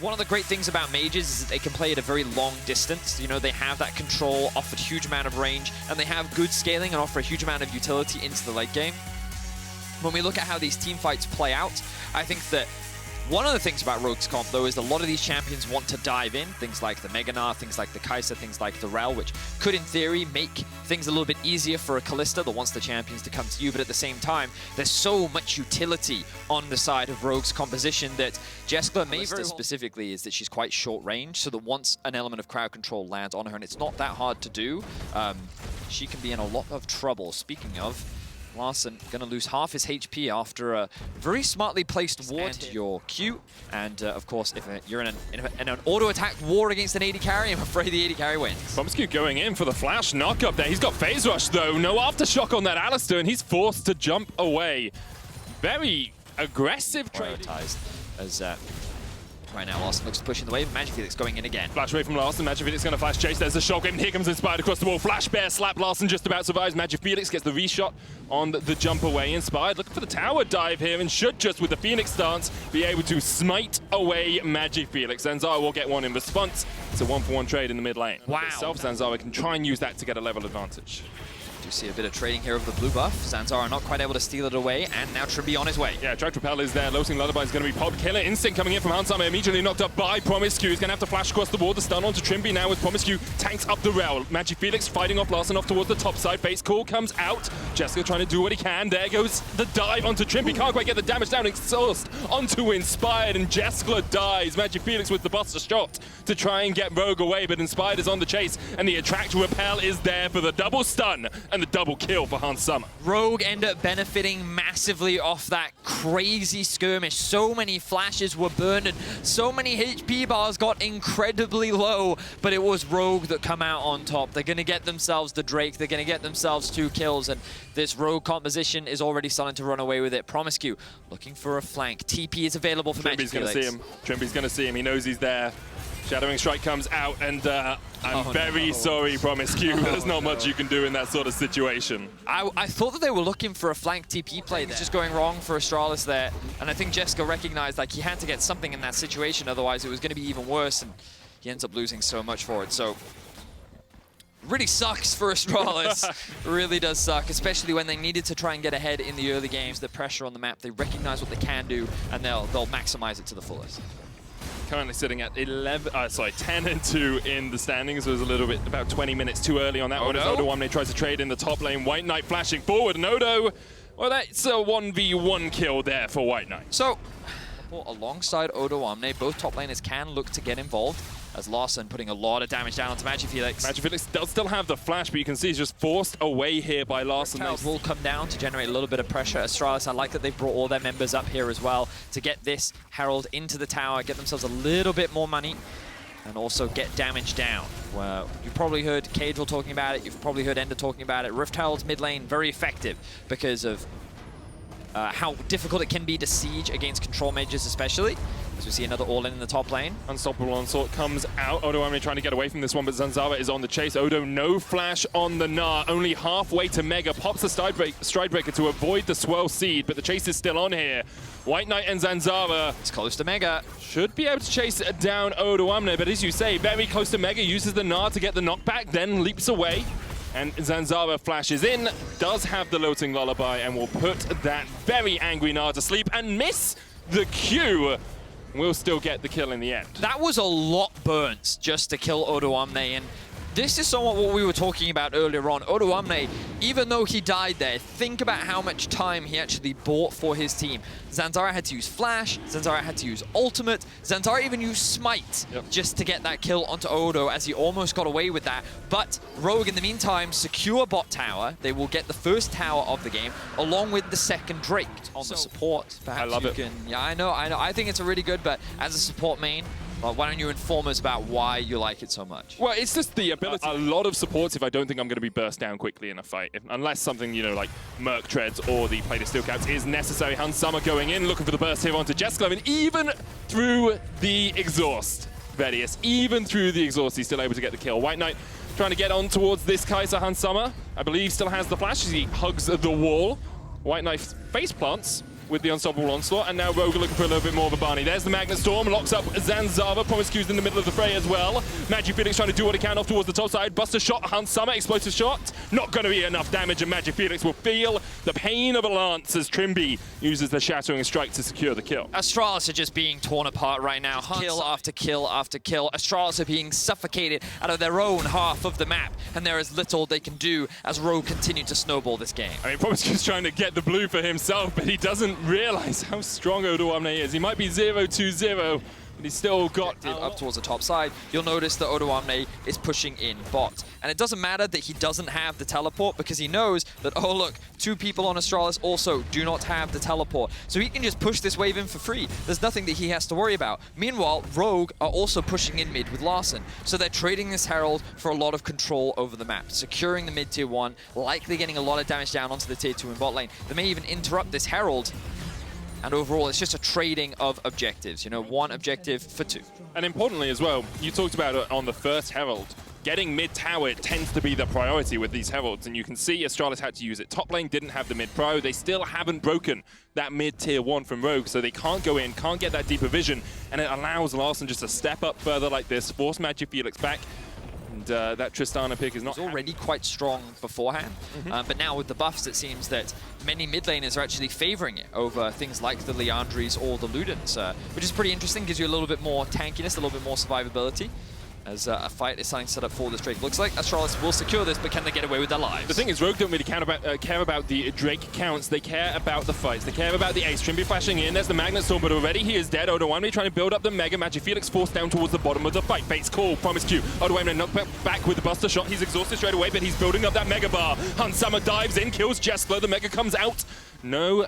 One of the great things about mages is that they can play at a very long distance. You know, they have that control, offer a huge amount of range, and they have good scaling and offer a huge amount of utility into the late game. When we look at how these team fights play out, I think that one of the things about Rogue's comp, though, is a lot of these champions want to dive in. Things like the Gnar, things like the Kaisa, things like the Rell, which could, in theory, make things a little bit easier for a Kalista that wants the champions to come to you. But at the same time, there's so much utility on the side of Rogue's composition that Jeskla may very well specifically is that she's quite short range, so that once an element of crowd control lands on her, and it's not that hard to do, she can be in a lot of trouble. Speaking of, Larssen going to lose half his HP after a very smartly placed ward to your Q. And of course, if you're in an auto-attack war against an AD carry, I'm afraid the AD carry wins. promisq going in for the flash knock-up there. He's got phase rush though. No aftershock on that Alistar, and he's forced to jump away. Very aggressive trade. As right now, Larssen looks to push in the wave. Magifelix going in again. Flash away from Larssen. Magifelix going to flash chase. There's a shockwave, and here comes Inspired across the wall. Flash bear slap. Larssen just about survives. Magifelix gets the reshot on the jump away. Inspired looking for the tower dive here, and should just with the Phoenix stance be able to smite away Magifelix. Zanzarah will get one in response. It's a 1-for-1 trade in the mid lane. Wow. Zanzarah can try and use that to get a level advantage. Do see a bit of trading here of the blue buff. Zanzarah not quite able to steal it away, and now Trymbi on his way. Yeah, Track Repel is there. Loathing Lullaby is going to be popped. Killer Instinct coming in from Hansama, immediately knocked up by promisq. He's going to have to flash across the wall. The stun onto Trymbi now with promisq tanks up the Rell. Magifelix fighting off Larssen off towards the top side. Base call comes out. Jeskla trying to do what he can. There goes the dive onto Trymbi. Can't quite get the damage down. Exhaust onto Inspired, and Jeskla dies. Magifelix with the buster shot to try and get Rogue away, but Inspired is on the chase, and the Attract Repel is there for the double stun and the double kill for Hansama. Rogue end up benefiting massively off that crazy skirmish. So many flashes were burned and so many HP bars got incredibly low, but it was Rogue that come out on top. They're going to get themselves the Drake, they're going to get themselves 2 kills, and this Rogue composition is already starting to run away with it. promisq looking for a flank. TP is available for Magifelix. Trymbi's going to see him. Trymbi's going to see him. He knows he's there. Shadowing Strike comes out, and I'm very sorry, promisq. There's not much you can do in that sort of situation. I thought that they were looking for a flank TP play. It's just going wrong for Astralis there, and I think Jeskla recognized like he had to get something in that situation, otherwise it was going to be even worse, and he ends up losing so much for it. So really sucks for Astralis. Really does suck, especially when they needed to try and get ahead in the early games. The pressure on the map, they recognize what they can do, and they'll maximize it to the fullest. Currently sitting at 10-2 in the standings. It was a little bit, about 20 minutes too early on that one. As odoamne tries to trade in the top lane. WhiteKnight flashing forward, and Odo, well, that's a 1v1 kill there for WhiteKnight. So, alongside odoamne, both top laners can look to get involved, as Larssen putting a lot of damage down onto Magifelix. Magifelix does still have the flash, but you can see he's just forced away here by Larssen. Will come down to generate a little bit of pressure. Astralis, I like that they've brought all their members up here as well to get this Herald into the tower, get themselves a little bit more money, and also get damage down. Well, you probably heard Caedrel talking about it, you've probably heard Ender talking about it. Rift Herald's mid lane, very effective because of how difficult it can be to siege against control mages especially. As we see another all-in the top lane. Unstoppable Onslaught comes out. odoamne trying to get away from this one, but Zanzarah is on the chase. Odo, no flash on the Gnar. Only halfway to Mega. Pops the Stridebreaker to avoid the Swirl Seed, but the chase is still on here. WhiteKnight and Zanzarah. It's close to Mega. Should be able to chase down odoamne, but as you say, very close to Mega. Uses the Gnar to get the knockback, then leaps away. And Zanzarah flashes in, does have the Loathing Lullaby, and will put that very angry Gnar to sleep and miss the Q. Will still get the kill in the end. That was a lot burnt just to kill odoamne, and this is somewhat what we were talking about earlier on. odoamne, even though he died there, think about how much time he actually bought for his team. Zanzarah had to use Flash, Zanzarah had to use Ultimate, Zanzarah even used Smite just to get that kill onto Odo, as he almost got away with that. But Rogue, in the meantime, secure bot tower. They will get the first tower of the game, along with the second Drake on the support. Perhaps I love it. Yeah, I know. I think it's a really good, but as a support main, well, why don't you inform us about why you like it so much? Well, it's just the ability. A lot of supports if I don't think I'm going to be burst down quickly in a fight. Unless something, you know, like Merc Treads or the Plate of Steel Caps is necessary. Hansama going in, looking for the burst here onto Jeskla. And even through the exhaust, Vedius, even through the exhaust, he's still able to get the kill. WhiteKnight trying to get on towards this Kaisa. Hansama, I believe, still has the flash as he hugs the wall. WhiteKnight face plants. with the Unstoppable Onslaught, and now Rogue looking for a little bit more of a Barney. There's the Magnet Storm, locks up Zanzarah, promisq's in the middle of the fray as well. Magifelix trying to do what he can off towards the top side. Buster shot, Hans Summer, explosive shot. Not going to be enough damage, and Magifelix will feel the pain of a lance as Trymbi uses the Shattering Strike to secure the kill. Astralis are just being torn apart right now. Kill after kill after kill. Astralis are being suffocated out of their own half of the map, and there is little they can do as Rogue continue to snowball this game. I mean, promisq's trying to get the blue for himself, but he doesn't realize how strong odoamne is. He might be 0-2-0, but he's still got up towards the top side. You'll notice that odoamne is pushing in bot. And it doesn't matter that he doesn't have the teleport, because he knows that, oh look, 2 people on Astralis also do not have the teleport. So he can just push this wave in for free. There's nothing that he has to worry about. Meanwhile, Rogue are also pushing in mid with Larssen. So they're trading this Herald for a lot of control over the map, securing the mid tier 1, likely getting a lot of damage down onto the tier 2 in bot lane. They may even interrupt this Herald. And overall, it's just a trading of objectives. You know, 1 objective for 2. And importantly as well, you talked about it on the first Herald. Getting mid-tower tends to be the priority with these Heralds, and you can see Astralis had to use it. Top lane didn't have the mid-pro. They still haven't broken that mid-tier 1 from Rogue, so they can't go in, can't get that deeper vision, and it allows Larssen just to step up further like this, force Magifelix back. And that Tristana pick is not already quite strong beforehand, but now with the buffs, it seems that many mid laners are actually favoring it over things like the Liandrys or the Ludens, which is pretty interesting. Gives you a little bit more tankiness, a little bit more survivability. As a fight is starting to set up for this Drake. Looks like Astralis will secure this, but can they get away with their lives? The thing is, Rogue don't really care about the Drake counts. They care about the fights. They care about the ace. Trymbi flashing in. There's the Magnet Storm, but already he is dead. odoamne trying to build up the Mega. Magifelix forced down towards the bottom of the fight. Bates call. promisq. odoamne knocked back with the Buster shot. He's exhausted straight away, but he's building up that Mega bar. Hans Summer dives in, kills Jeskla. The Mega comes out. No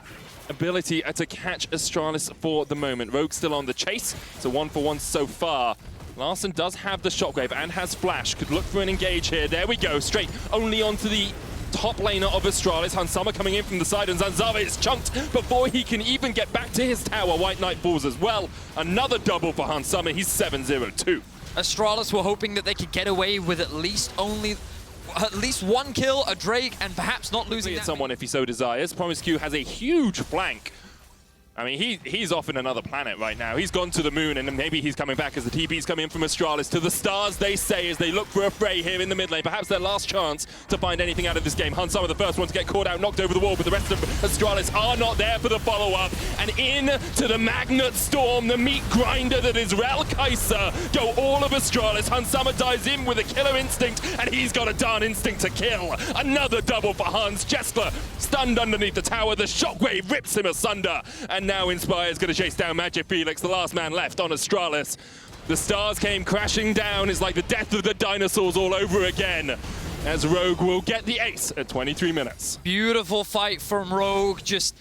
ability to catch Astralis for the moment. Rogue still on the chase. It's a 1-for-1 so far. Larssen does have the Shockwave and has Flash. Could look for an engage here. There we go. Straight only onto the top laner of Astralis. Hans Summer coming in from the side, and Zanzarah is chunked before he can even get back to his tower. WhiteKnight falls as well. Another double for Hans Summer. He's 7-0-2. Astralis were hoping that they could get away with at least 1 kill, a Drake, and perhaps not losing someone if he so desires. promisq has a huge flank. I mean, he's off in another planet right now. He's gone to the moon, and maybe he's coming back as the TP's coming in from Astralis to the stars, they say, as they look for a fray here in the mid lane. Perhaps their last chance to find anything out of this game. Hans Summer, the first one to get caught out, knocked over the wall, but the rest of Astralis are not there for the follow-up. And in to the Magnet Storm, the meat grinder that is Rell. Kaisa go all of Astralis. Hans Summer dives in with a killer instinct, and he's got a darn instinct to kill. Another double for Hans. Jeskla stunned underneath the tower. The Shockwave rips him asunder. And now Inspire's going to chase down Magifelix, the last man left on Astralis. The stars came crashing down. It's like the death of the dinosaurs all over again, as Rogue will get the ace at 23 minutes. Beautiful fight from Rogue, just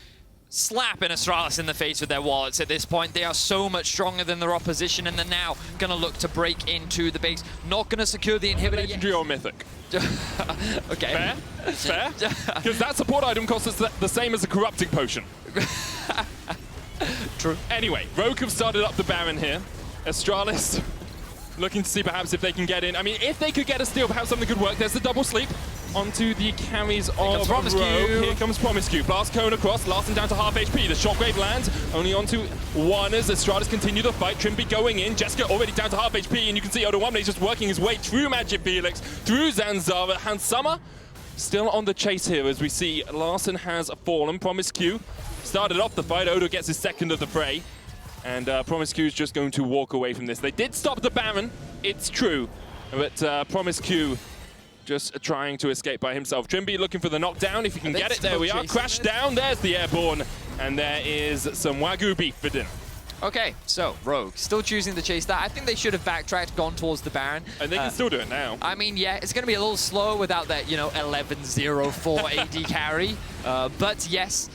slapping Astralis in the face with their wallets at this point. They are so much stronger than their opposition, and they're now going to look to break into the base. Not going to secure the inhibitor. Legendary or mythic? Okay. Fair? Fair? Because that support item costs us the same as a corrupting potion. True. Anyway, Rogue have started up the Baron here. Astralis looking to see perhaps if they can get in. I mean, if they could get a steal, perhaps something could work. There's the double sleep onto the carries of Rogue. Here comes promisq. Blast cone across. Larssen down to half HP. The Shockwave lands only onto 1 as Astralis continue the fight. Trymbi going in. Jeskla already down to half HP, and you can see odoamne just working his way through Magifelix, through Zanzarah. Hans Summer still on the chase here as we see Larssen has fallen. promisq started off the fight. Odo gets his second of the fray. And promisq is just going to walk away from this. They did stop the Baron, it's true. But promisq just trying to escape by himself. Trymbi looking for the knockdown, if he can get it. There we are. Crash down, there's the airborne. And there is some Wagyu beef for dinner. Okay, so Rogue still choosing to chase that. I think they should have backtracked, gone towards the Baron. And they can still do it now. I mean, yeah, it's going to be a little slow without that, you know, 11-0-4 AD carry. But yes,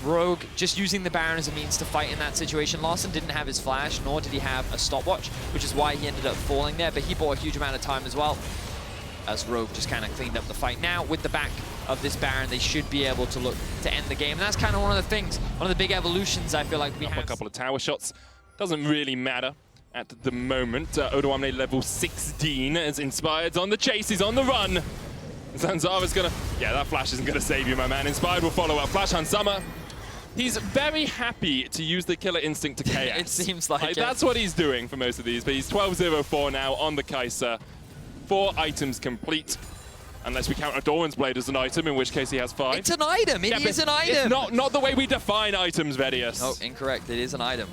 Rogue just using the Baron as a means to fight in that situation. Larssen didn't have his flash, nor did he have a stopwatch, which is why he ended up falling there, but he bought a huge amount of time as well, as Rogue just kind of cleaned up the fight. Now, with the back of this Baron, they should be able to look to end the game. And that's kind of one of the things, one of the big evolutions I feel like we have. A couple of tower shots. Doesn't really matter at the moment. odoamne level 16 is Inspired's on the chase. He's on the run. Zanzarah's gonna... Yeah, that flash isn't gonna save you, my man. Inspired will follow up. Flash on Summer. He's very happy to use the killer instinct to chaos. It seems like it. That's what he's doing for most of these, but he's 12-0-4 now on the Kaisa. 4 items complete. Unless we count a Doran's Blade as an item, in which case he has 5. It's an item. It is an item. It's not the way we define items, Vedius. No, incorrect. It is an item.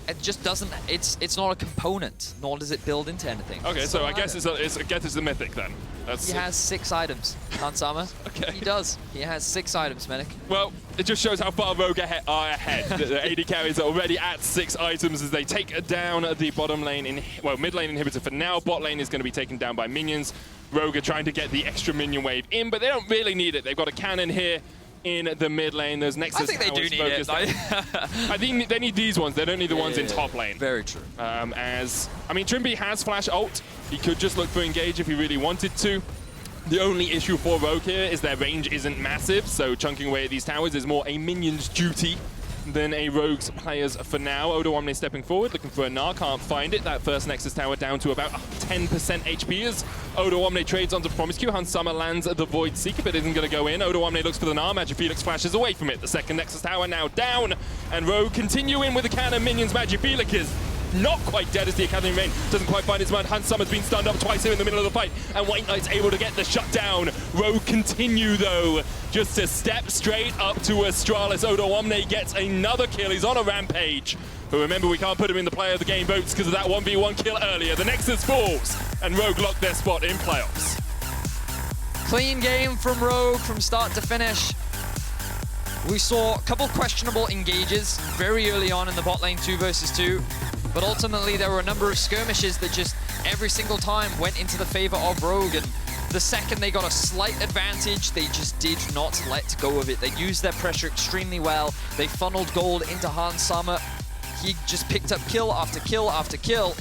It just doesn't. It's not a component, nor does it build into anything. Okay, so I guess it's a mythic then. He has 6 items, Zanzarah. Okay. He does. He has 6 items, Medic. Well, it just shows how far Rogue are ahead. The AD carries are already at 6 items as they take down the bottom lane, mid lane inhibitor for now. Bot lane is going to be taken down by minions. Rogue are trying to get the extra minion wave in, but they don't really need it. They've got a cannon here in the mid lane. Those Nexus I think they do need it. I think they need these ones. They don't need the ones in top lane. Very true. Trymbi has flash ult. He could just look for engage if he really wanted to. The only issue for Rogue here is their range isn't massive, so chunking away at these towers is more a minion's duty than a Rogue's players for now. odoamne stepping forward, looking for a Gnar, can't find it. That first Nexus tower down to about 10% HP as odoamne trades onto promisq. Zanzarah lands the Void Seeker, but isn't going to go in. odoamne looks for the Gnar, Magifelix flashes away from it. The second Nexus tower now down, and Rogue continue in with the cannon minions. Magifelix is not quite dead as the Academy main doesn't quite find his man. Zanzarah's been stunned up twice here in the middle of the fight, and WhiteKnight's able to get the shutdown. Rogue continue though, just to step straight up to Astralis. odoamne gets another kill. He's on a rampage. But remember, we can't put him in the player of the game votes because of that 1v1 kill earlier. The Nexus falls, and Rogue lock their spot in playoffs. Clean game from Rogue from start to finish. We saw a couple questionable engages very early on in the bot lane 2 versus 2. But ultimately, there were a number of skirmishes that just every single time went into the favor of Rogue. And the second they got a slight advantage, they just did not let go of it. They used their pressure extremely well. They funneled gold into Zanzarah. He just picked up kill after kill after kill.